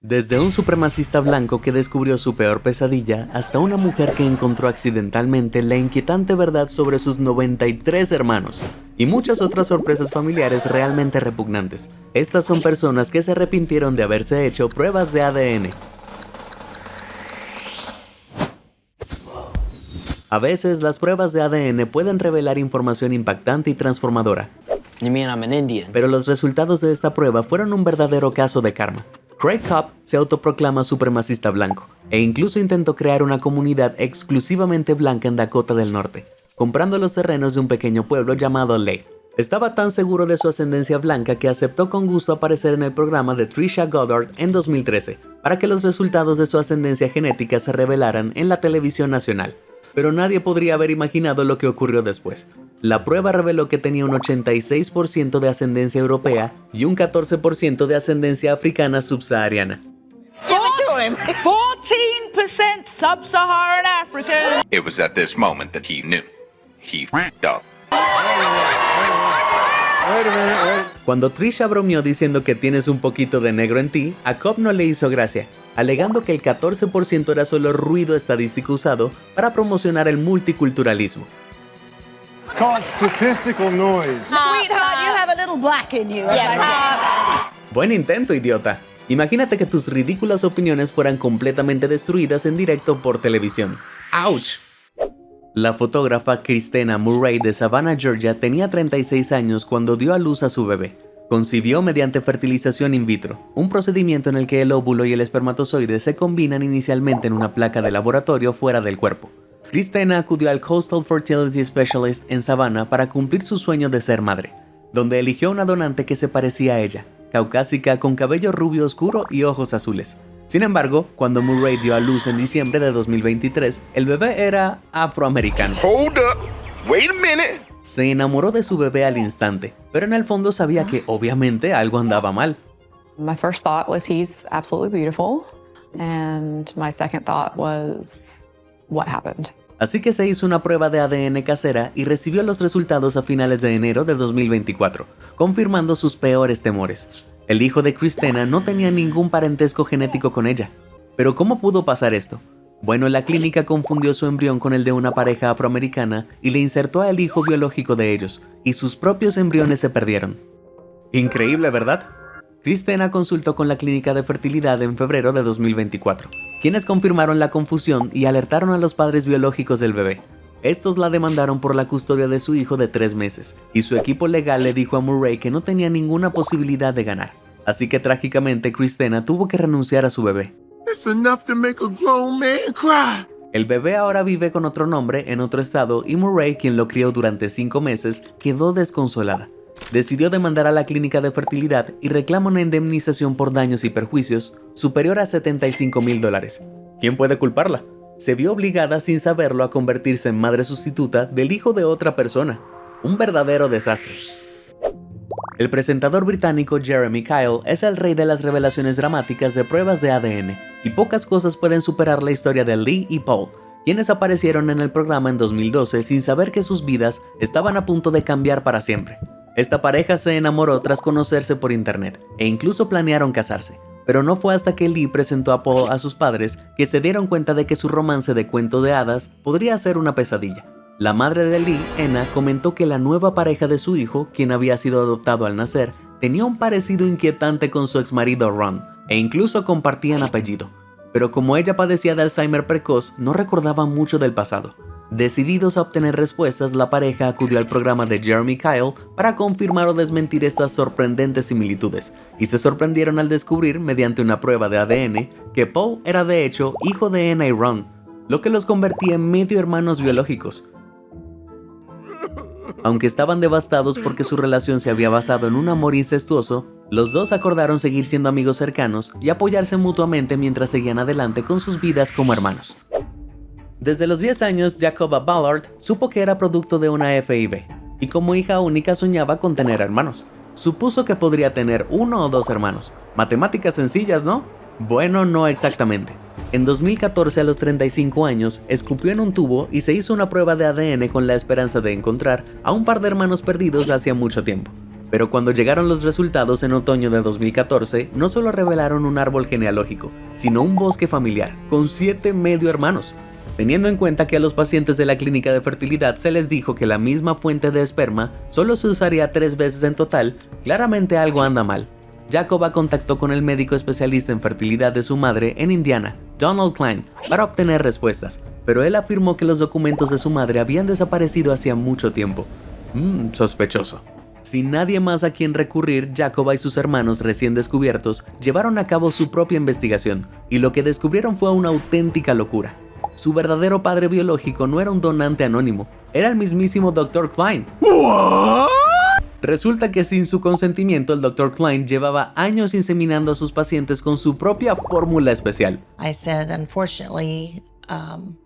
Desde un supremacista blanco que descubrió su peor pesadilla, hasta una mujer que encontró accidentalmente la inquietante verdad sobre sus 93 hermanos, y muchas otras sorpresas familiares realmente repugnantes. Estas son personas que se arrepintieron de haberse hecho pruebas de ADN. A veces, las pruebas de ADN pueden revelar información impactante y transformadora. You mean I'm an Indian? Pero los resultados de esta prueba fueron un verdadero caso de karma. Craig Cobb se autoproclama supremacista blanco e incluso intentó crear una comunidad exclusivamente blanca en Dakota del Norte, comprando los terrenos de un pequeño pueblo llamado Lake. Estaba tan seguro de su ascendencia blanca que aceptó con gusto aparecer en el programa de Trisha Goddard en 2013 para que los resultados de su ascendencia genética se revelaran en la televisión nacional. Pero nadie podría haber imaginado lo que ocurrió después. La prueba reveló que tenía un 86% de ascendencia europea y un 14% de ascendencia africana subsahariana. Give it to him. 14% sub-Saharan African. It was at this moment that he knew. He f***ed up. Cuando Trisha bromeó diciendo que tienes un poquito de negro en ti, a Cobb no le hizo gracia, alegando que el 14% era solo ruido estadístico usado para promocionar el multiculturalismo. It's called statistical noise. Sweetheart, you have a little black in you. Buen intento, idiota. Imagínate que tus ridículas opiniones fueran completamente destruidas en directo por televisión. ¡Auch! La fotógrafa Christina Murray de Savannah, Georgia, tenía 36 años cuando dio a luz a su bebé. Concibió mediante fertilización in vitro, un procedimiento en el que el óvulo y el espermatozoide se combinan inicialmente en una placa de laboratorio fuera del cuerpo. Christina acudió al Coastal Fertility Specialist en Savannah para cumplir su sueño de ser madre, donde eligió una donante que se parecía a ella, caucásica con cabello rubio oscuro y ojos azules. Sin embargo, cuando Murray dio a luz en diciembre de 2023, el bebé era afroamericano. Hold up. Wait a minute. Se enamoró de su bebé al instante, pero en el fondo sabía que obviamente algo andaba mal. My first thought was he's absolutely beautiful, and my second thought was what happened. Así que se hizo una prueba de ADN casera y recibió los resultados a finales de enero de 2024, confirmando sus peores temores. El hijo de Christina no tenía ningún parentesco genético con ella. ¿Pero cómo pudo pasar esto? Bueno, la clínica confundió su embrión con el de una pareja afroamericana y le insertó al hijo biológico de ellos, y sus propios embriones se perdieron. Increíble, ¿verdad? Christina consultó con la clínica de fertilidad en febrero de 2024, quienes confirmaron la confusión y alertaron a los padres biológicos del bebé. Estos la demandaron por la custodia de su hijo de 3 meses, y su equipo legal le dijo a Murray que no tenía ninguna posibilidad de ganar. Así que trágicamente Christina tuvo que renunciar a su bebé. It's enough to make a grown man cry. El bebé ahora vive con otro nombre en otro estado y Murray, quien lo crió durante 5 meses, quedó desconsolada. Decidió demandar a la clínica de fertilidad y reclama una indemnización por daños y perjuicios superior a $75,000. ¿Quién puede culparla? Se vio obligada sin saberlo a convertirse en madre sustituta del hijo de otra persona. Un verdadero desastre. El presentador británico Jeremy Kyle es el rey de las revelaciones dramáticas de pruebas de ADN, y pocas cosas pueden superar la historia de Lee y Paul, quienes aparecieron en el programa en 2012 sin saber que sus vidas estaban a punto de cambiar para siempre. Esta pareja se enamoró tras conocerse por internet, e incluso planearon casarse. Pero no fue hasta que Lee presentó a Paul a sus padres que se dieron cuenta de que su romance de cuento de hadas podría ser una pesadilla. La madre de Lee, Enna, comentó que la nueva pareja de su hijo, quien había sido adoptado al nacer, tenía un parecido inquietante con su exmarido Ron, e incluso compartían apellido. Pero como ella padecía de Alzheimer precoz, no recordaba mucho del pasado. Decididos a obtener respuestas, la pareja acudió al programa de Jeremy Kyle para confirmar o desmentir estas sorprendentes similitudes, y se sorprendieron al descubrir, mediante una prueba de ADN, que Paul era de hecho hijo de Enna y Ron, lo que los convertía en medio hermanos biológicos. Aunque estaban devastados porque su relación se había basado en un amor incestuoso, los dos acordaron seguir siendo amigos cercanos y apoyarse mutuamente mientras seguían adelante con sus vidas como hermanos. Desde los 10 años, Jacoba Ballard supo que era producto de una FIV, y como hija única soñaba con tener hermanos. Supuso que podría tener 1 o 2 hermanos. Matemáticas sencillas, ¿no? Bueno, no exactamente. En 2014, a los 35 años, escupió en un tubo y se hizo una prueba de ADN con la esperanza de encontrar a un par de hermanos perdidos hacía mucho tiempo. Pero cuando llegaron los resultados en otoño de 2014, no solo revelaron un árbol genealógico, sino un bosque familiar, con 7 medio hermanos. Teniendo en cuenta que a los pacientes de la clínica de fertilidad se les dijo que la misma fuente de esperma solo se usaría 3 veces en total, claramente algo anda mal. Jacoba contactó con el médico especialista en fertilidad de su madre en Indiana, Donald Klein, para obtener respuestas, pero él afirmó que los documentos de su madre habían desaparecido hacía mucho tiempo. Sospechoso. Sin nadie más a quien recurrir, Jacoba y sus hermanos recién descubiertos llevaron a cabo su propia investigación, y lo que descubrieron fue una auténtica locura. Su verdadero padre biológico no era un donante anónimo, era el mismísimo Dr. Klein. Resulta que sin su consentimiento, el Dr. Klein llevaba años inseminando a sus pacientes con su propia fórmula especial. I said, unfortunately,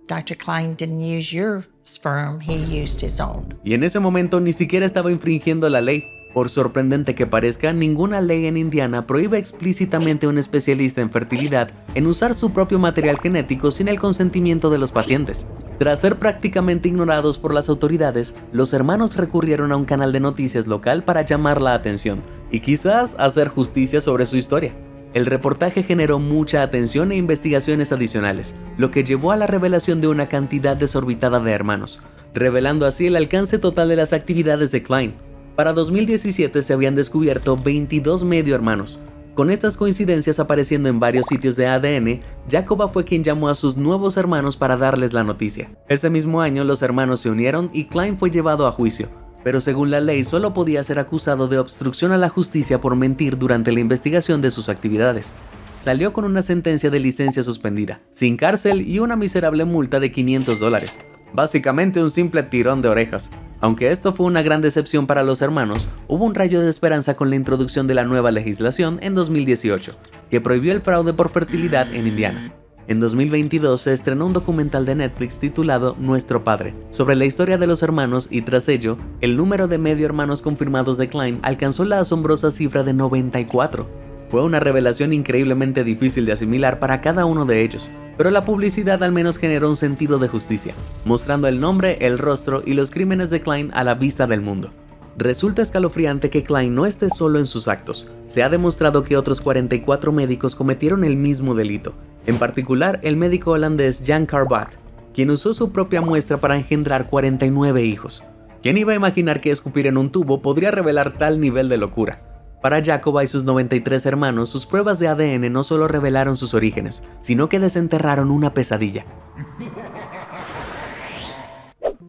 Dr. Klein didn't use your sperm, he used his own. Y en ese momento ni siquiera estaba infringiendo la ley. Por sorprendente que parezca, ninguna ley en Indiana prohíbe explícitamente a un especialista en fertilidad en usar su propio material genético sin el consentimiento de los pacientes. Tras ser prácticamente ignorados por las autoridades, los hermanos recurrieron a un canal de noticias local para llamar la atención y quizás hacer justicia sobre su historia. El reportaje generó mucha atención e investigaciones adicionales, lo que llevó a la revelación de una cantidad desorbitada de hermanos, revelando así el alcance total de las actividades de Klein. Para 2017 se habían descubierto 22 medio hermanos. Con estas coincidencias apareciendo en varios sitios de ADN, Jacoba fue quien llamó a sus nuevos hermanos para darles la noticia. Ese mismo año los hermanos se unieron y Klein fue llevado a juicio, pero según la ley solo podía ser acusado de obstrucción a la justicia por mentir durante la investigación de sus actividades. Salió con una sentencia de licencia suspendida, sin cárcel y una miserable multa de $500. Básicamente un simple tirón de orejas. Aunque esto fue una gran decepción para los hermanos, hubo un rayo de esperanza con la introducción de la nueva legislación en 2018, que prohibió el fraude por fertilidad en Indiana. En 2022 se estrenó un documental de Netflix titulado Nuestro Padre, sobre la historia de los hermanos y tras ello, el número de medio hermanos confirmados de Klein alcanzó la asombrosa cifra de 94. Fue una revelación increíblemente difícil de asimilar para cada uno de ellos, pero la publicidad al menos generó un sentido de justicia, mostrando el nombre, el rostro y los crímenes de Klein a la vista del mundo. Resulta escalofriante que Klein no esté solo en sus actos. Se ha demostrado que otros 44 médicos cometieron el mismo delito, en particular el médico holandés Jan Karbat, quien usó su propia muestra para engendrar 49 hijos. ¿Quién iba a imaginar que escupir en un tubo podría revelar tal nivel de locura? Para Jacoba y sus 93 hermanos, sus pruebas de ADN no solo revelaron sus orígenes, sino que desenterraron una pesadilla.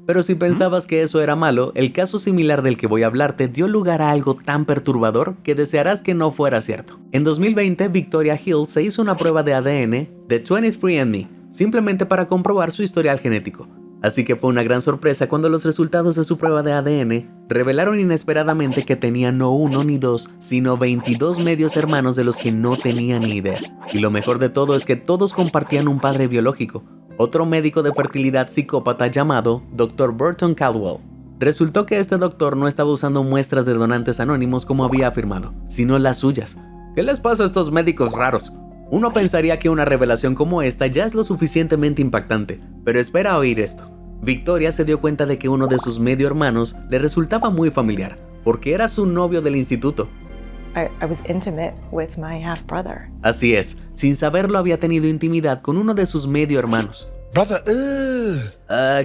Pero si pensabas que eso era malo, el caso similar del que voy a hablarte dio lugar a algo tan perturbador que desearás que no fuera cierto. En 2020, Victoria Hill se hizo una prueba de ADN de 23andMe, simplemente para comprobar su historial genético. Así que fue una gran sorpresa cuando los resultados de su prueba de ADN revelaron inesperadamente que tenía no uno ni dos, sino 22 medios hermanos de los que no tenía ni idea. Y lo mejor de todo es que todos compartían un padre biológico, otro médico de fertilidad psicópata llamado Dr. Burton Caldwell. Resultó que este doctor no estaba usando muestras de donantes anónimos como había afirmado, sino las suyas. ¿Qué les pasa a estos médicos raros? Uno pensaría que una revelación como esta ya es lo suficientemente impactante, pero espera a oír esto. Victoria se dio cuenta de que uno de sus medio hermanos le resultaba muy familiar, porque era su novio del instituto. I was intimate with my half brother. Así es, sin saberlo había tenido intimidad con uno de sus medio hermanos. Brother,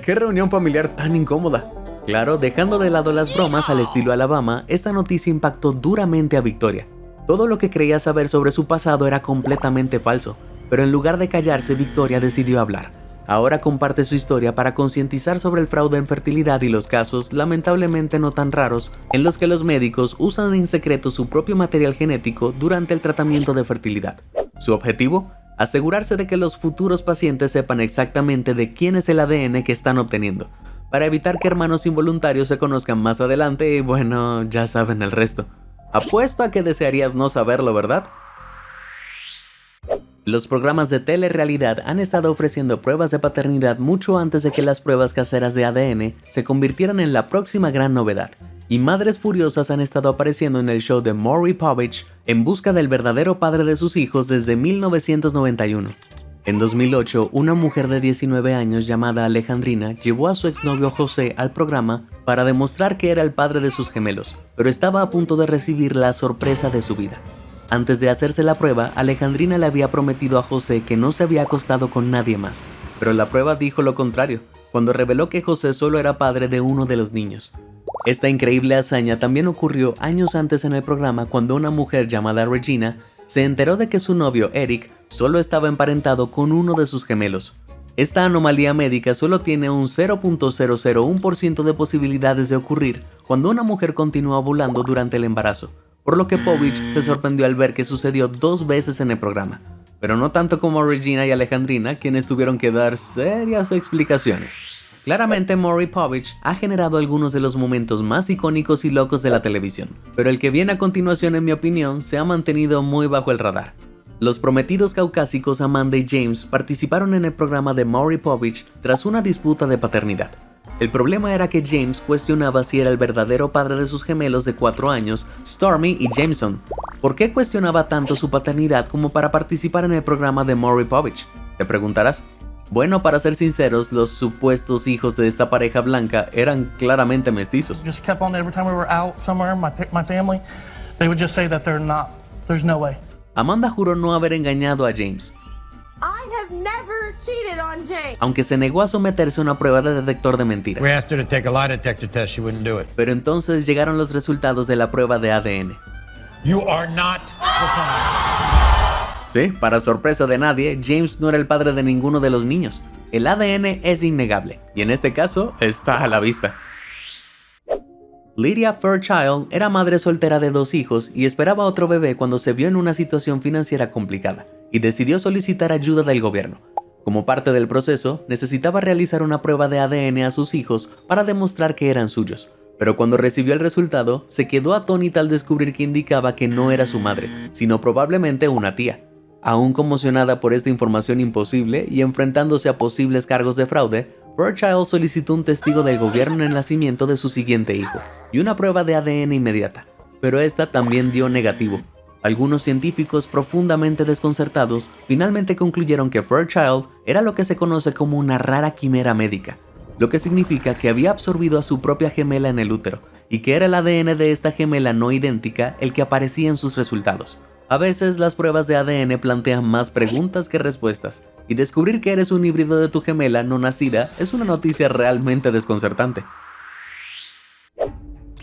¡Qué reunión familiar tan incómoda! Claro, dejando de lado las bromas al estilo Alabama, esta noticia impactó duramente a Victoria. Todo lo que creía saber sobre su pasado era completamente falso, pero en lugar de callarse, Victoria decidió hablar. Ahora comparte su historia para concientizar sobre el fraude en fertilidad y los casos, lamentablemente no tan raros, en los que los médicos usan en secreto su propio material genético durante el tratamiento de fertilidad. Su objetivo: asegurarse de que los futuros pacientes sepan exactamente de quién es el ADN que están obteniendo, para evitar que hermanos involuntarios se conozcan más adelante y bueno, ya saben el resto. Apuesto a que desearías no saberlo, ¿verdad? Los programas de telerrealidad han estado ofreciendo pruebas de paternidad mucho antes de que las pruebas caseras de ADN se convirtieran en la próxima gran novedad, y madres furiosas han estado apareciendo en el show de Maury Povich en busca del verdadero padre de sus hijos desde 1991. En 2008, una mujer de 19 años llamada Alejandrina llevó a su exnovio José al programa para demostrar que era el padre de sus gemelos, pero estaba a punto de recibir la sorpresa de su vida. Antes de hacerse la prueba, Alejandrina le había prometido a José que no se había acostado con nadie más, pero la prueba dijo lo contrario, cuando reveló que José solo era padre de uno de los niños. Esta increíble hazaña también ocurrió años antes en el programa cuando una mujer llamada Regina se enteró de que su novio Eric solo estaba emparentado con uno de sus gemelos. Esta anomalía médica solo tiene un 0.001% de posibilidades de ocurrir cuando una mujer continúa ovulando durante el embarazo, por lo que Povich se sorprendió al ver que sucedió 2 veces en el programa, pero no tanto como Regina y Alejandrina, quienes tuvieron que dar serias explicaciones. Claramente, Maury Povich ha generado algunos de los momentos más icónicos y locos de la televisión, pero el que viene a continuación, en mi opinión, se ha mantenido muy bajo el radar. Los prometidos caucásicos Amanda y James participaron en el programa de Maury Povich tras una disputa de paternidad. El problema era que James cuestionaba si era el verdadero padre de sus gemelos de 4 años, Stormy y Jameson. ¿Por qué cuestionaba tanto su paternidad como para participar en el programa de Maury Povich? ¿Te preguntarás? Bueno, para ser sinceros, los supuestos hijos de esta pareja blanca eran claramente mestizos. Just kept on every time we were out somewhere, my family, they would just say that there's no way. Amanda juró no haber engañado a James, I have never cheated on James. aunque se negó a someterse a una prueba de detector de mentiras. We asked her to take a lie detector test, she wouldn't do it. Pero entonces llegaron los resultados de la prueba de ADN. You are not the father. Sí, para sorpresa de nadie, James no era el padre de ninguno de los niños. El ADN es innegable, y en este caso está a la vista. Lydia Fairchild era madre soltera de 2 hijos y esperaba otro bebé cuando se vio en una situación financiera complicada, y decidió solicitar ayuda del gobierno. Como parte del proceso, necesitaba realizar una prueba de ADN a sus hijos para demostrar que eran suyos. Pero cuando recibió el resultado, se quedó atónita al descubrir que indicaba que no era su madre, sino probablemente una tía. Aún conmocionada por esta información imposible y enfrentándose a posibles cargos de fraude, Fairchild solicitó un testigo del gobierno en el nacimiento de su siguiente hijo y una prueba de ADN inmediata, pero esta también dio negativo. Algunos científicos profundamente desconcertados finalmente concluyeron que Fairchild era lo que se conoce como una rara quimera médica, lo que significa que había absorbido a su propia gemela en el útero y que era el ADN de esta gemela no idéntica el que aparecía en sus resultados. A veces las pruebas de ADN plantean más preguntas que respuestas, y descubrir que eres un híbrido de tu gemela no nacida es una noticia realmente desconcertante.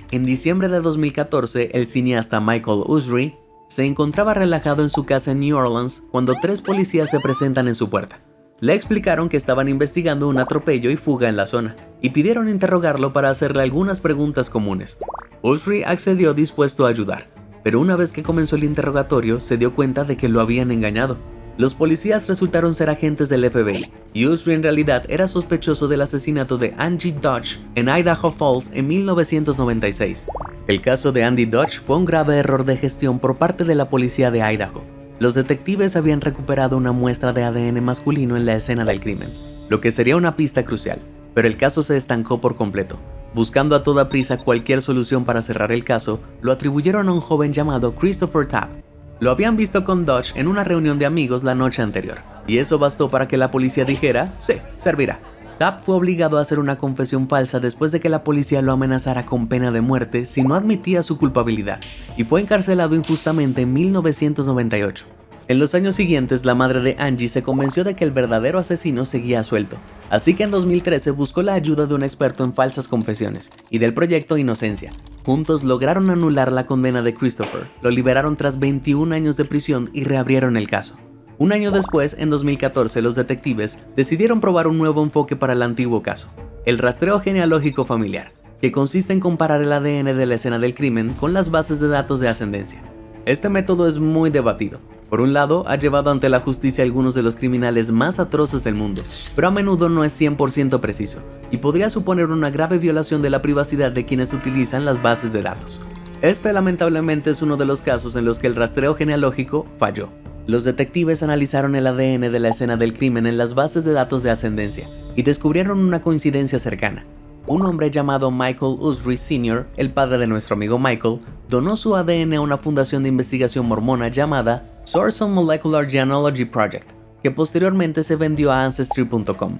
En diciembre de 2014, el cineasta Michael Usry se encontraba relajado en su casa en New Orleans cuando 3 policías se presentan en su puerta. Le explicaron que estaban investigando un atropello y fuga en la zona, y pidieron interrogarlo para hacerle algunas preguntas comunes. Usry accedió dispuesto a ayudar, pero una vez que comenzó el interrogatorio se dio cuenta de que lo habían engañado. Los policías resultaron ser agentes del FBI, y Usry en realidad era sospechoso del asesinato de Angie Dodge en Idaho Falls en 1996. El caso de Andy Dodge fue un grave error de gestión por parte de la policía de Idaho. Los detectives habían recuperado una muestra de ADN masculino en la escena del crimen, lo que sería una pista crucial, pero el caso se estancó por completo. Buscando a toda prisa cualquier solución para cerrar el caso, lo atribuyeron a un joven llamado Christopher Tapp. Lo habían visto con Dodge en una reunión de amigos la noche anterior, y eso bastó para que la policía dijera, sí, servirá. Tapp fue obligado a hacer una confesión falsa después de que la policía lo amenazara con pena de muerte si no admitía su culpabilidad, y fue encarcelado injustamente en 1998. En los años siguientes, la madre de Angie se convenció de que el verdadero asesino seguía suelto, así que en 2013 buscó la ayuda de un experto en falsas confesiones y del proyecto Inocencia. Juntos lograron anular la condena de Christopher, lo liberaron tras 21 años de prisión y reabrieron el caso. Un año después, en 2014, los detectives decidieron probar un nuevo enfoque para el antiguo caso, el rastreo genealógico familiar, que consiste en comparar el ADN de la escena del crimen con las bases de datos de ascendencia. Este método es muy debatido. Por un lado, ha llevado ante la justicia a algunos de los criminales más atroces del mundo, pero a menudo no es 100% preciso, y podría suponer una grave violación de la privacidad de quienes utilizan las bases de datos. Este lamentablemente es uno de los casos en los que el rastreo genealógico falló. Los detectives analizaron el ADN de la escena del crimen en las bases de datos de ascendencia, y descubrieron una coincidencia cercana. Un hombre llamado Michael Usry Sr., el padre de nuestro amigo Michael, donó su ADN a una fundación de investigación mormona llamada Source Molecular Genealogy Project. que posteriormente se vendió a Ancestry.com.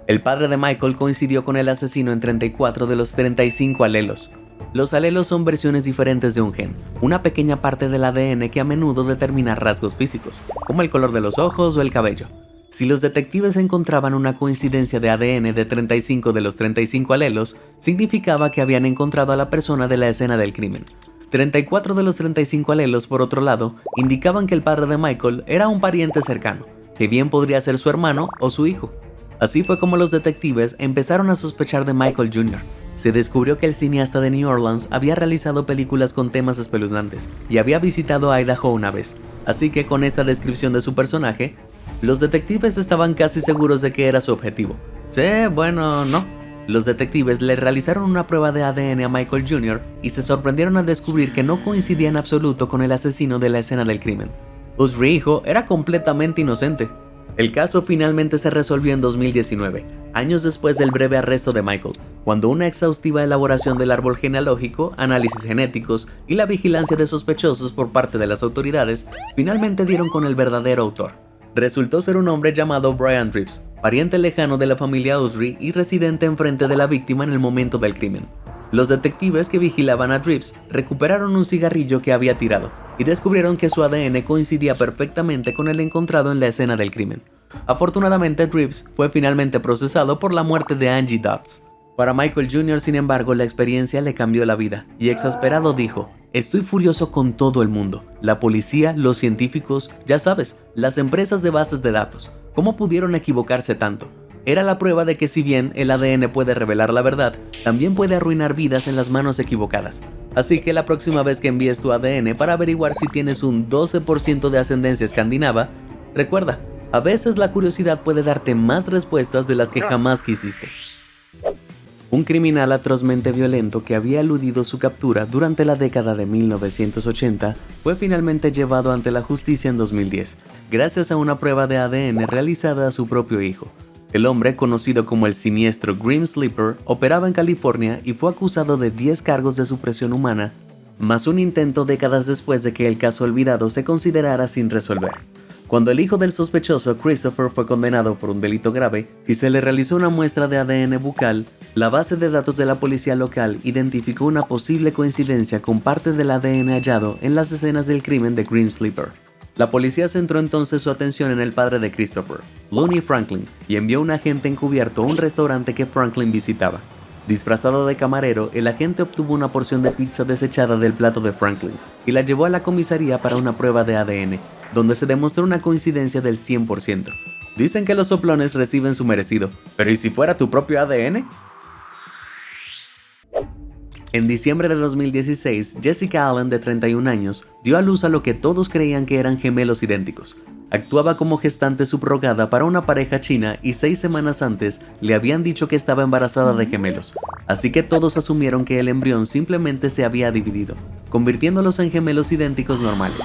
El padre de Michael coincidió con el asesino en 34 de los 35 alelos. Los alelos son versiones diferentes de un gen, una pequeña parte del ADN que a menudo determina rasgos físicos, como el color de los ojos o el cabello. Si los detectives encontraban una coincidencia de ADN de 35 de los 35 alelos, significaba que habían encontrado a la persona de la escena del crimen. 34 de los 35 alelos, por otro lado, indicaban que el padre de Michael era un pariente cercano, que bien podría ser su hermano o su hijo. Así fue como los detectives empezaron a sospechar de Michael Jr. Se descubrió que el cineasta de New Orleans había realizado películas con temas espeluznantes y había visitado Idaho una vez, así que con esta descripción de su personaje, los detectives estaban casi seguros de que era su objetivo. Sí, bueno, no. Los detectives le realizaron una prueba de ADN a Michael Jr. y se sorprendieron al descubrir que no coincidía en absoluto con el asesino de la escena del crimen. Usry hijo era completamente inocente. El caso finalmente se resolvió en 2019, años después del breve arresto de Michael, cuando una exhaustiva elaboración del árbol genealógico, análisis genéticos y la vigilancia de sospechosos por parte de las autoridades finalmente dieron con el verdadero autor. Resultó ser un hombre llamado Brian Drips, pariente lejano de la familia Usry y residente enfrente de la víctima en el momento del crimen. Los detectives que vigilaban a Drips recuperaron un cigarrillo que había tirado y descubrieron que su ADN coincidía perfectamente con el encontrado en la escena del crimen. Afortunadamente, Drips fue finalmente procesado por la muerte de Angie Dodds. Para Michael Jr., sin embargo, la experiencia le cambió la vida y exasperado dijo: "Estoy furioso con todo el mundo, la policía, los científicos, ya sabes, las empresas de bases de datos. ¿Cómo pudieron equivocarse tanto? Era la prueba de que si bien el ADN puede revelar la verdad, también puede arruinar vidas en las manos equivocadas. Así que la próxima vez que envíes tu ADN para averiguar si tienes un 12% de ascendencia escandinava, recuerda, a veces la curiosidad puede darte más respuestas de las que jamás quisiste". Un criminal atrozmente violento que había eludido su captura durante la década de 1980 fue finalmente llevado ante la justicia en 2010, gracias a una prueba de ADN realizada a su propio hijo. El hombre, conocido como el siniestro Grim Sleeper, operaba en California y fue acusado de 10 cargos de supresión humana, más un intento décadas después de que el caso olvidado se considerara sin resolver. Cuando el hijo del sospechoso, Christopher, fue condenado por un delito grave y se le realizó una muestra de ADN bucal, la base de datos de la policía local identificó una posible coincidencia con parte del ADN hallado en las escenas del crimen de Grim Sleeper. La policía centró entonces su atención en el padre de Christopher, Lonnie Franklin, y envió un agente encubierto a un restaurante que Franklin visitaba. Disfrazado de camarero, el agente obtuvo una porción de pizza desechada del plato de Franklin y la llevó a la comisaría para una prueba de ADN, donde se demostró una coincidencia del 100%. Dicen que los soplones reciben su merecido, pero ¿y si fuera tu propio ADN? En diciembre de 2016, Jessica Allen, de 31 años, dio a luz a lo que todos creían que eran gemelos idénticos. Actuaba como gestante subrogada para una pareja china y 6 semanas antes le habían dicho que estaba embarazada de gemelos, así que todos asumieron que el embrión simplemente se había dividido, convirtiéndolos en gemelos idénticos normales.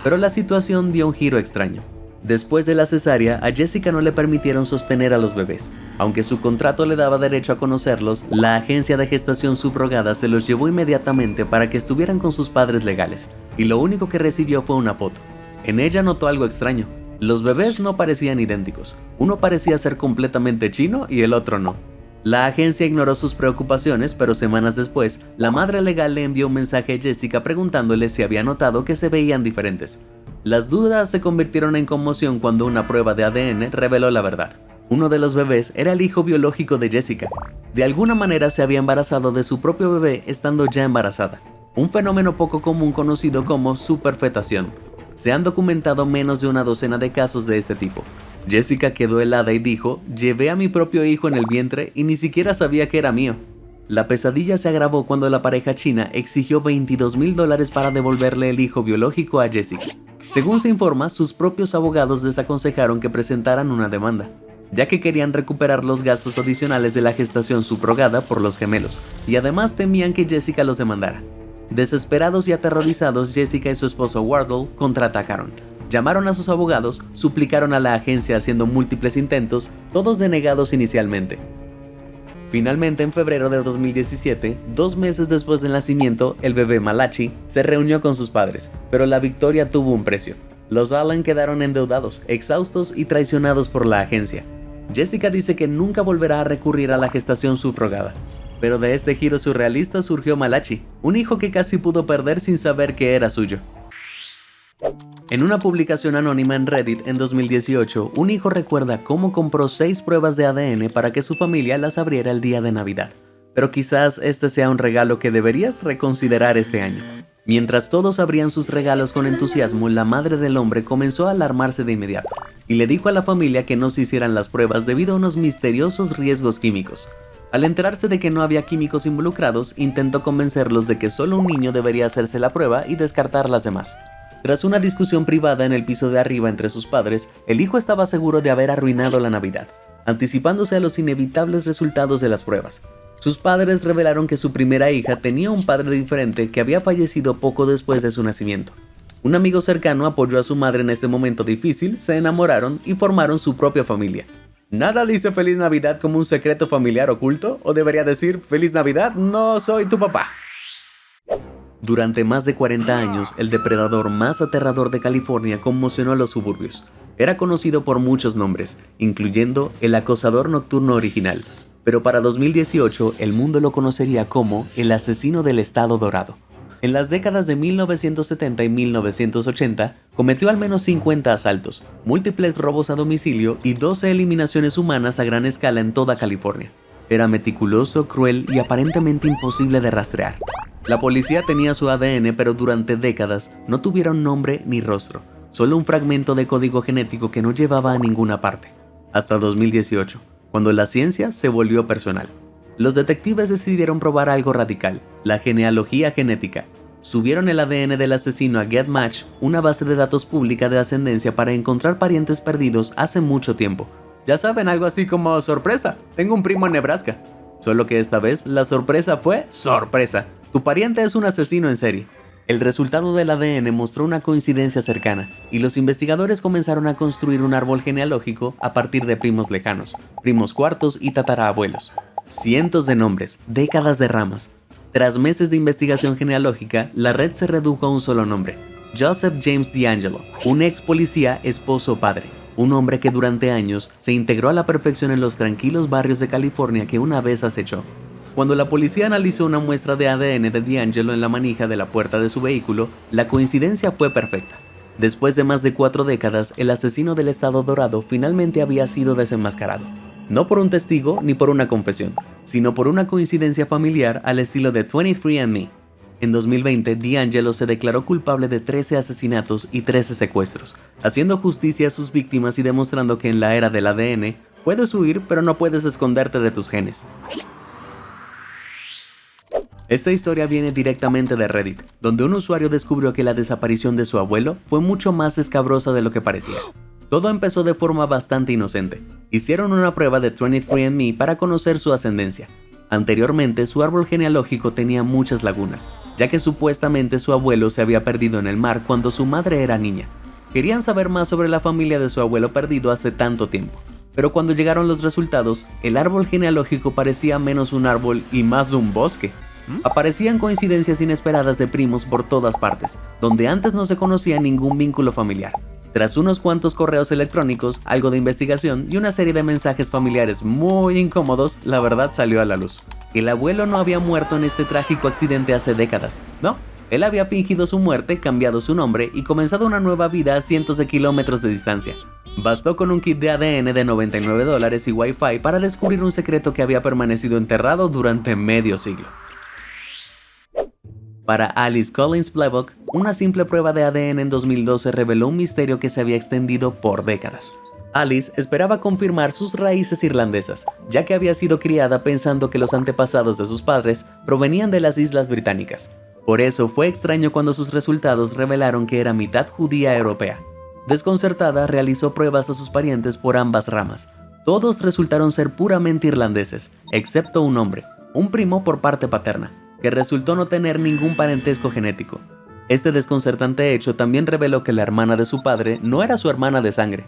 Pero la situación dio un giro extraño. Después de la cesárea, a Jessica no le permitieron sostener a los bebés. Aunque su contrato le daba derecho a conocerlos, la agencia de gestación subrogada se los llevó inmediatamente para que estuvieran con sus padres legales, y lo único que recibió fue una foto. En ella notó algo extraño. Los bebés no parecían idénticos. Uno parecía ser completamente chino y el otro no. La agencia ignoró sus preocupaciones, pero semanas después, la madre legal le envió un mensaje a Jessica preguntándole si había notado que se veían diferentes. Las dudas se convirtieron en conmoción cuando una prueba de ADN reveló la verdad. Uno de los bebés era el hijo biológico de Jessica. De alguna manera se había embarazado de su propio bebé estando ya embarazada. Un fenómeno poco común conocido como superfetación. Se han documentado menos de una docena de casos de este tipo. Jessica quedó helada y dijo: "Llevé a mi propio hijo en el vientre y ni siquiera sabía que era mío". La pesadilla se agravó cuando la pareja china exigió $22,000 para devolverle el hijo biológico a Jessica. Según se informa, sus propios abogados desaconsejaron que presentaran una demanda, ya que querían recuperar los gastos adicionales de la gestación subrogada por los gemelos, y además temían que Jessica los demandara. Desesperados y aterrorizados, Jessica y su esposo Wardle contraatacaron. Llamaron a sus abogados, suplicaron a la agencia haciendo múltiples intentos, todos denegados inicialmente. Finalmente, en febrero de 2017, 2 meses después del nacimiento, el bebé Malachi se reunió con sus padres, pero la victoria tuvo un precio. Los Allen quedaron endeudados, exhaustos y traicionados por la agencia. Jessica dice que nunca volverá a recurrir a la gestación subrogada. Pero de este giro surrealista surgió Malachi, un hijo que casi pudo perder sin saber que era suyo. En una publicación anónima en Reddit en 2018, un hijo recuerda cómo compró 6 pruebas de ADN para que su familia las abriera el día de Navidad. Pero quizás este sea un regalo que deberías reconsiderar este año. Mientras todos abrían sus regalos con entusiasmo, la madre del hombre comenzó a alarmarse de inmediato y le dijo a la familia que no se hicieran las pruebas debido a unos misteriosos riesgos químicos. Al enterarse de que no había químicos involucrados, intentó convencerlos de que solo un niño debería hacerse la prueba y descartar las demás. Tras una discusión privada en el piso de arriba entre sus padres, el hijo estaba seguro de haber arruinado la Navidad, anticipándose a los inevitables resultados de las pruebas. Sus padres revelaron que su primera hija tenía un padre diferente que había fallecido poco después de su nacimiento. Un amigo cercano apoyó a su madre en este momento difícil, se enamoraron y formaron su propia familia. ¿Nada dice Feliz Navidad como un secreto familiar oculto? ¿O debería decir Feliz Navidad, no soy tu papá? Durante más de 40 años, el depredador más aterrador de California conmocionó a los suburbios. Era conocido por muchos nombres, incluyendo el acosador nocturno original. Pero para 2018, el mundo lo conocería como el asesino del Estado Dorado. En las décadas de 1970 y 1980, cometió al menos 50 asaltos, múltiples robos a domicilio y 12 eliminaciones humanas a gran escala en toda California. Era meticuloso, cruel y aparentemente imposible de rastrear. La policía tenía su ADN, pero durante décadas no tuvieron nombre ni rostro, solo un fragmento de código genético que no llevaba a ninguna parte. Hasta 2018, cuando la ciencia se volvió personal. Los detectives decidieron probar algo radical, la genealogía genética. Subieron el ADN del asesino a GetMatch, una base de datos pública de ascendencia para encontrar parientes perdidos hace mucho tiempo. Ya saben, algo así como sorpresa, tengo un primo en Nebraska. Solo que esta vez la sorpresa fue sorpresa. Tu pariente es un asesino en serie. El resultado del ADN mostró una coincidencia cercana, y los investigadores comenzaron a construir un árbol genealógico a partir de primos lejanos, primos cuartos y tatarabuelos. Cientos de nombres, décadas de ramas. Tras meses de investigación genealógica, la red se redujo a un solo nombre: Joseph James DeAngelo, un ex policía, esposo, padre. Un hombre que durante años se integró a la perfección en los tranquilos barrios de California que una vez acechó. Cuando la policía analizó una muestra de ADN de DeAngelo en la manija de la puerta de su vehículo, la coincidencia fue perfecta. Después de más de 4 décadas, el asesino del Estado Dorado finalmente había sido desenmascarado. No por un testigo ni por una confesión, sino por una coincidencia familiar al estilo de 23andMe. En 2020, DeAngelo se declaró culpable de 13 asesinatos y 13 secuestros, haciendo justicia a sus víctimas y demostrando que en la era del ADN, puedes huir pero no puedes esconderte de tus genes. Esta historia viene directamente de Reddit, donde un usuario descubrió que la desaparición de su abuelo fue mucho más escabrosa de lo que parecía. Todo empezó de forma bastante inocente. Hicieron una prueba de 23andMe para conocer su ascendencia. Anteriormente, su árbol genealógico tenía muchas lagunas, ya que supuestamente su abuelo se había perdido en el mar cuando su madre era niña. Querían saber más sobre la familia de su abuelo perdido hace tanto tiempo. Pero cuando llegaron los resultados, el árbol genealógico parecía menos un árbol y más un bosque. Aparecían coincidencias inesperadas de primos por todas partes, donde antes no se conocía ningún vínculo familiar. Tras unos cuantos correos electrónicos, algo de investigación y una serie de mensajes familiares muy incómodos, la verdad salió a la luz. El abuelo no había muerto en este trágico accidente hace décadas, no. Él había fingido su muerte, cambiado su nombre y comenzado una nueva vida a cientos de kilómetros de distancia. Bastó con un kit de ADN de $99 y Wi-Fi para descubrir un secreto que había permanecido enterrado durante medio siglo. Para Alice Collins Blebock, una simple prueba de ADN en 2012 reveló un misterio que se había extendido por décadas. Alice esperaba confirmar sus raíces irlandesas, ya que había sido criada pensando que los antepasados de sus padres provenían de las Islas Británicas. Por eso fue extraño cuando sus resultados revelaron que era mitad judía europea. Desconcertada, realizó pruebas a sus parientes por ambas ramas. Todos resultaron ser puramente irlandeses, excepto un hombre, un primo por parte paterna, que resultó no tener ningún parentesco genético. Este desconcertante hecho también reveló que la hermana de su padre no era su hermana de sangre.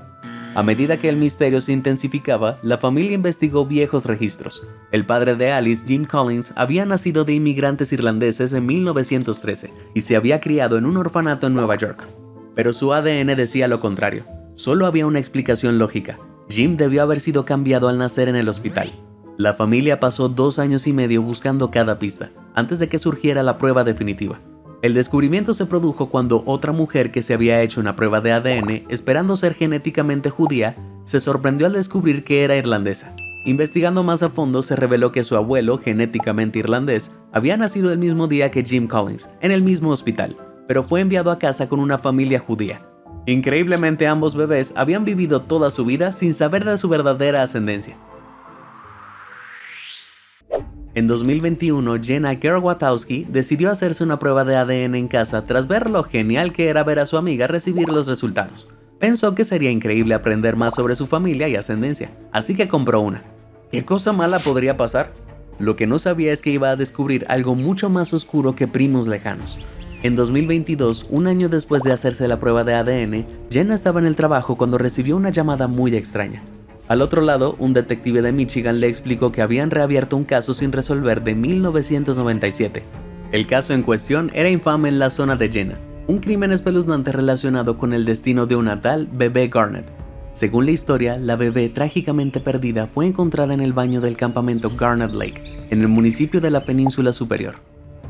A medida que el misterio se intensificaba, la familia investigó viejos registros. El padre de Alice, Jim Collins, había nacido de inmigrantes irlandeses en 1913 y se había criado en un orfanato en Nueva York. Pero su ADN decía lo contrario. Solo había una explicación lógica. Jim debió haber sido cambiado al nacer en el hospital. La familia pasó 2 años y medio buscando cada pista, antes de que surgiera la prueba definitiva. El descubrimiento se produjo cuando otra mujer que se había hecho una prueba de ADN esperando ser genéticamente judía, se sorprendió al descubrir que era irlandesa. Investigando más a fondo, se reveló que su abuelo, genéticamente irlandés, había nacido el mismo día que Jim Collins, en el mismo hospital, pero fue enviado a casa con una familia judía. Increíblemente, ambos bebés habían vivido toda su vida sin saber de su verdadera ascendencia. En 2021, Jenna Gerwatowski decidió hacerse una prueba de ADN en casa tras ver lo genial que era ver a su amiga recibir los resultados. Pensó que sería increíble aprender más sobre su familia y ascendencia, así que compró una. ¿Qué cosa mala podría pasar? Lo que no sabía es que iba a descubrir algo mucho más oscuro que primos lejanos. En 2022, un año después de hacerse la prueba de ADN, Jenna estaba en el trabajo cuando recibió una llamada muy extraña. Al otro lado, un detective de Michigan le explicó que habían reabierto un caso sin resolver de 1997. El caso en cuestión era infame en la zona de Jenna, un crimen espeluznante relacionado con el destino de una tal Bebé Garnett. Según la historia, la bebé trágicamente perdida fue encontrada en el baño del campamento Garnett Lake, en el municipio de la Península Superior.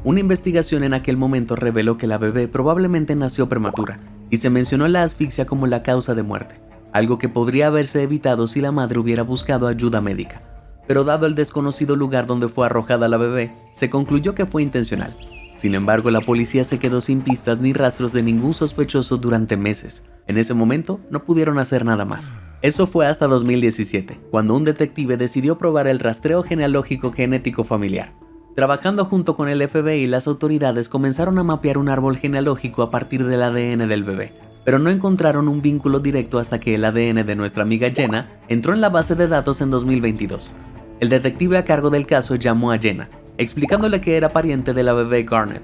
Una investigación en aquel momento reveló que la bebé probablemente nació prematura, y se mencionó la asfixia como la causa de muerte, algo que podría haberse evitado si la madre hubiera buscado ayuda médica. Pero dado el desconocido lugar donde fue arrojada la bebé, se concluyó que fue intencional. Sin embargo, la policía se quedó sin pistas ni rastros de ningún sospechoso durante meses. En ese momento, no pudieron hacer nada más. Eso fue hasta 2017, cuando un detective decidió probar el rastreo genealógico genético familiar. Trabajando junto con el FBI, las autoridades comenzaron a mapear un árbol genealógico a partir del ADN del bebé, pero no encontraron un vínculo directo hasta que el ADN de nuestra amiga Jenna entró en la base de datos en 2022. El detective a cargo del caso llamó a Jenna, explicándole que era pariente de la bebé Garnett.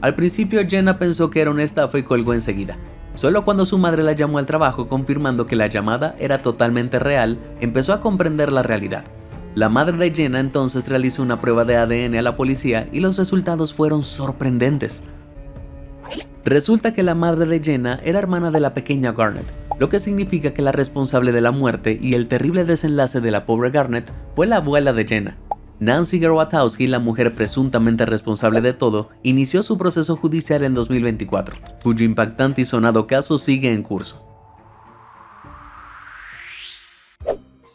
Al principio, Jenna pensó que era una estafa y colgó enseguida. Solo cuando su madre la llamó al trabajo confirmando que la llamada era totalmente real, empezó a comprender la realidad. La madre de Jenna entonces realizó una prueba de ADN a la policía y los resultados fueron sorprendentes. Resulta que la madre de Jenna era hermana de la pequeña Garnett, lo que significa que la responsable de la muerte y el terrible desenlace de la pobre Garnett fue la abuela de Jenna. Nancy Gerwatowski, la mujer presuntamente responsable de todo, inició su proceso judicial en 2024, cuyo impactante y sonado caso sigue en curso.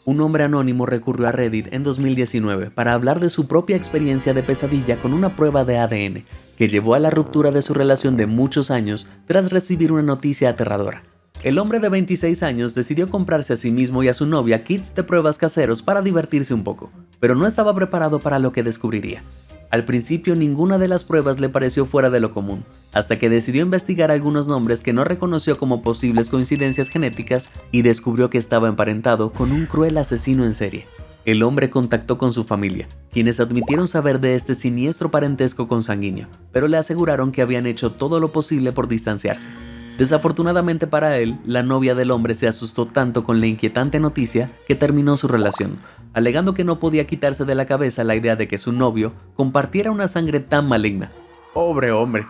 Un hombre anónimo recurrió a Reddit en 2019 para hablar de su propia experiencia de pesadilla con una prueba de ADN, que llevó a la ruptura de su relación de muchos años tras recibir una noticia aterradora. El hombre de 26 años decidió comprarse a sí mismo y a su novia kits de pruebas caseros para divertirse un poco, pero no estaba preparado para lo que descubriría. Al principio, ninguna de las pruebas le pareció fuera de lo común, hasta que decidió investigar algunos nombres que no reconoció como posibles coincidencias genéticas y descubrió que estaba emparentado con un cruel asesino en serie. El hombre contactó con su familia, quienes admitieron saber de este siniestro parentesco consanguíneo, pero le aseguraron que habían hecho todo lo posible por distanciarse. Desafortunadamente para él, la novia del hombre se asustó tanto con la inquietante noticia que terminó su relación, alegando que no podía quitarse de la cabeza la idea de que su novio compartiera una sangre tan maligna. ¡Pobre hombre!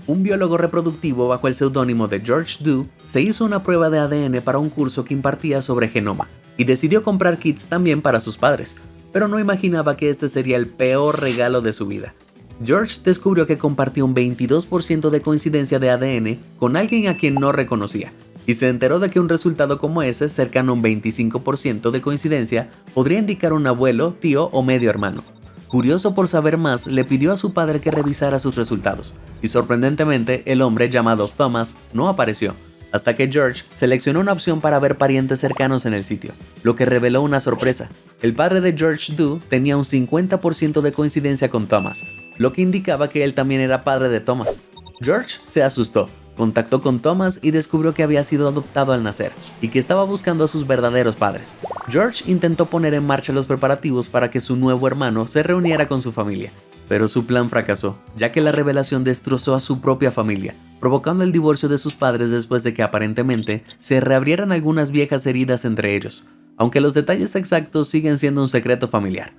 Un biólogo reproductivo bajo el seudónimo de George Dew se hizo una prueba de ADN para un curso que impartía sobre genoma y decidió comprar kits también para sus padres, pero no imaginaba que este sería el peor regalo de su vida. George descubrió que compartía un 22% de coincidencia de ADN con alguien a quien no reconocía, y se enteró de que un resultado como ese, cercano a un 25% de coincidencia, podría indicar un abuelo, tío o medio hermano. Curioso por saber más, le pidió a su padre que revisara sus resultados, y sorprendentemente el hombre llamado Thomas no apareció, hasta que George seleccionó una opción para ver parientes cercanos en el sitio, lo que reveló una sorpresa. El padre de George Dew tenía un 50% de coincidencia con Thomas, lo que indicaba que él también era padre de Thomas. George se asustó, contactó con Thomas y descubrió que había sido adoptado al nacer y que estaba buscando a sus verdaderos padres. George intentó poner en marcha los preparativos para que su nuevo hermano se reuniera con su familia, pero su plan fracasó, ya que la revelación destrozó a su propia familia, provocando el divorcio de sus padres después de que aparentemente se reabrieran algunas viejas heridas entre ellos, aunque los detalles exactos siguen siendo un secreto familiar.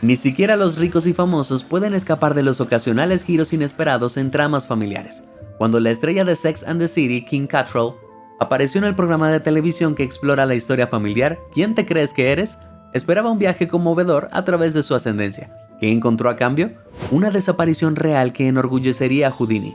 Ni siquiera los ricos y famosos pueden escapar de los ocasionales giros inesperados en tramas familiares. Cuando la estrella de Sex and the City, Kim Cattrall, apareció en el programa de televisión que explora la historia familiar ¿Quién te crees que eres?, esperaba un viaje conmovedor a través de su ascendencia. ¿Qué encontró a cambio? Una desaparición real que enorgullecería a Houdini.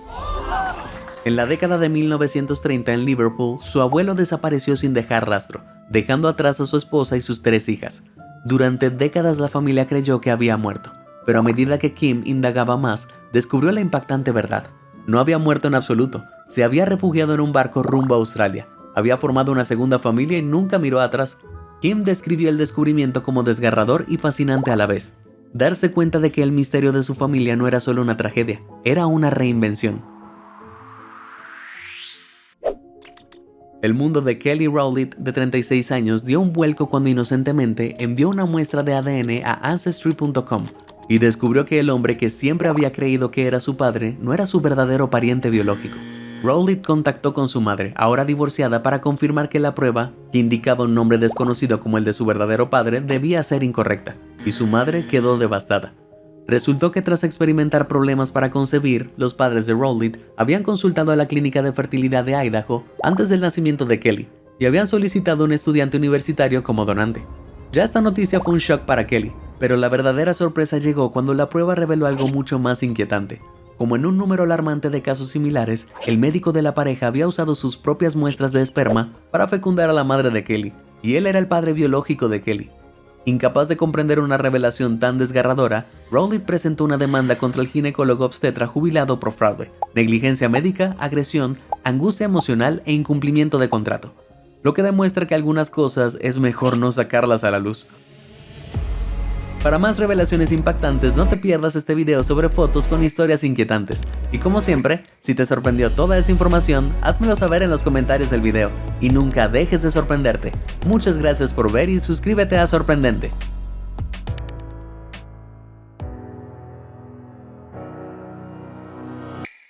En la década de 1930 en Liverpool, su abuelo desapareció sin dejar rastro, dejando atrás a su esposa y sus 3 hijas. Durante décadas la familia creyó que había muerto, pero a medida que Kim indagaba más, descubrió la impactante verdad. No había muerto en absoluto, se había refugiado en un barco rumbo a Australia, había formado una segunda familia y nunca miró atrás. Kim describió el descubrimiento como desgarrador y fascinante a la vez. Darse cuenta de que el misterio de su familia no era solo una tragedia, era una reinvención. El mundo de Kelly Rowlett, de 36 años, dio un vuelco cuando inocentemente envió una muestra de ADN a Ancestry.com y descubrió que el hombre que siempre había creído que era su padre no era su verdadero pariente biológico. Rowlett contactó con su madre, ahora divorciada, para confirmar que la prueba, que indicaba un nombre desconocido como el de su verdadero padre, debía ser incorrecta, y su madre quedó devastada. Resultó que tras experimentar problemas para concebir, los padres de Rowlett habían consultado a la clínica de fertilidad de Idaho antes del nacimiento de Kelly y habían solicitado a un estudiante universitario como donante. Ya esta noticia fue un shock para Kelly, pero la verdadera sorpresa llegó cuando la prueba reveló algo mucho más inquietante. Como en un número alarmante de casos similares, el médico de la pareja había usado sus propias muestras de esperma para fecundar a la madre de Kelly, y él era el padre biológico de Kelly. Incapaz de comprender una revelación tan desgarradora, Rowlett presentó una demanda contra el ginecólogo obstetra jubilado por fraude, negligencia médica, agresión, angustia emocional e incumplimiento de contrato, lo que demuestra que algunas cosas es mejor no sacarlas a la luz. Para más revelaciones impactantes, no te pierdas este video sobre fotos con historias inquietantes. Y como siempre, si te sorprendió toda esta información, házmelo saber en los comentarios del video. Y nunca dejes de sorprenderte. Muchas gracias por ver y suscríbete a Sorprendente.